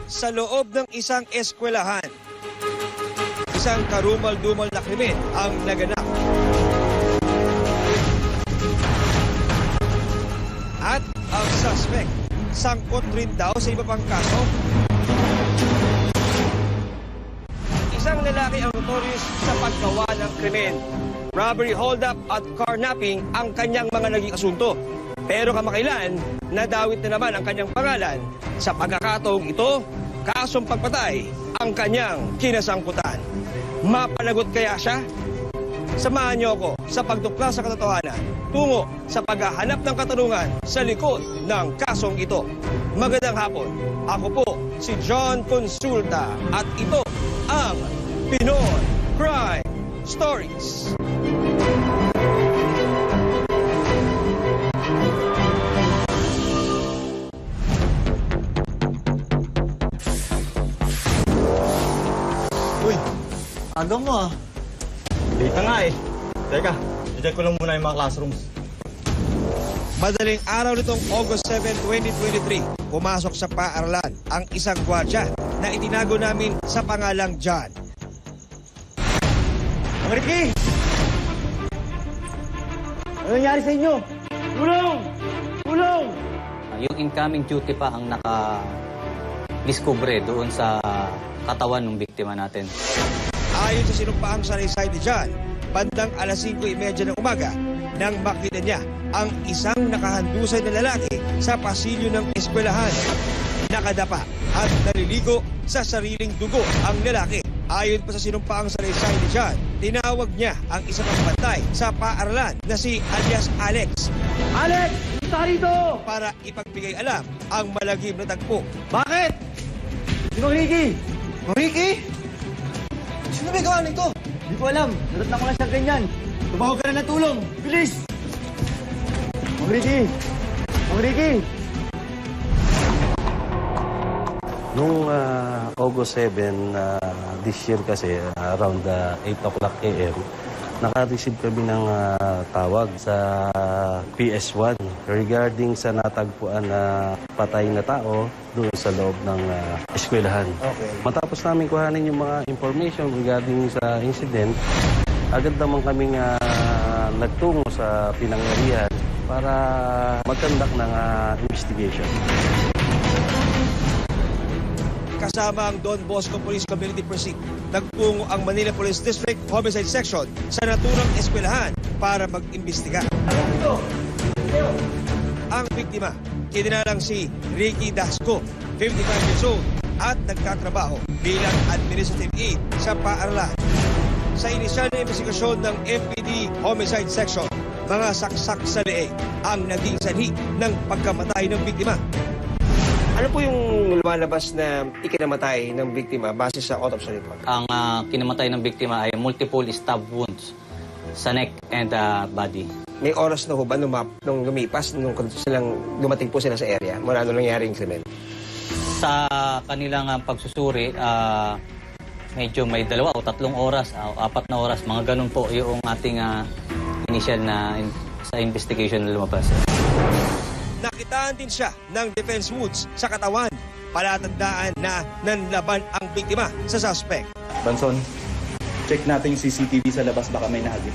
sa loob ng isang eskwelahan. Isang karumal-dumal na krimen ang naganap. At ang suspect, sangkot rin daw sa iba pang kaso. Isang lalaki ang notorious sa paggawa ng krimen. Robbery, hold-up at carnapping ang kanyang mga naging asunto. Pero kamakailan, nadawit na naman ang kanyang pangalan. Sa pagkakataong ito, kasong pagpatay ang kanyang kinasangkutan. Mapanagot kaya siya? Samahan niyo ako sa pagdukla sa katotohanan tungo sa paghahanap ng katanungan sa likod ng kasong ito. Magandang hapon. Ako po si John Consulta at ito ang Pinoy Crime Stories. Uy, aga mo ah. Late na nga eh. Teka, i-check ko lang muna yung mga classrooms. Madaling araw nitong August 7, 2023, pumasok sa paaralan ang isang gwardiya na itinago namin sa pangalang John. Mga Ricky! Ano nangyari sa inyo? Tulong! Tulong! Yung incoming duty pa ang naka-discover doon sa katawan ng biktima natin. Ayon sa sinumpaang salaysay ni John, bandang alas 5:30 ng umaga nang makita niya ang isang nakahandusay na lalaki sa pasilyo ng eskwelahan. Nakadapa at naliligo sa sariling dugo ang lalaki. Ayon pa sa sinumpaang salaysay ni John, tinawag niya ang isa pang bantay sa paaralan na si alias Alex. Alex! Punta rito! Para ipagbigay alam ang malagim na tagpo. Bakit? Sino Ricky? Ricky? Sino may gawa nito? Hindi ko alam. Natatang ko lang siya ganyan. Tumawag ka na ng tulong. Bilis! Mang Ricky! Mang Ricky! Noong August 7 this year kasi, around 8 o'clock a.m., naka-receive kami ng tawag sa PS1 regarding sa natagpuan na patay na tao doon sa loob ng eskwelahan. Okay. Matapos namin kuhanin yung mga information regarding sa incident, agad naman kaming nagtungo sa pinangyarihan para mag-conduct ng investigation. Kasama ang Don Bosco Police Community Precinct, nagpungo ang Manila Police District Homicide Section sa naturang eskwelahan para mag-imbestiga. Ang biktima, kinalalang si Ricky Dasco, 55 years old, at nagtatrabaho bilang administrative aide sa paaralan. Sa inisyal na investigasyon ng MPD Homicide Section, mga saksak sa leeg ang naging sanhi ng pagkamatay ng biktima. Ano po yung lumalabas na ikinamatay ng biktima base sa autopsy report? Ang kinamatay ng biktima ay multiple stab wounds sa neck and body. May oras na ho ba nung lumipas, nung dumating po sila sa area? Mula nung nangyari yung krimen? Sa kanilang pagsusuri, medyo may 2 o 3 oras, 4 na oras, mga ganun po yung ating initial na sa investigation na lumabas. Nakitaan din siya ng defense wounds sa katawan. Palatandaan na nanlaban ang biktima sa suspect. Banson, check natin yung CCTV sa labas, baka may nahagip.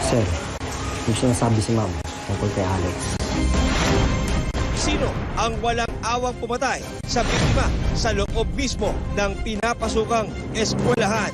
Sir, yung sinasabi si ma'am tungkol kay Alex. Sino ang walang awang pumatay sa biktima sa loob mismo ng pinapasukang eskwelahan?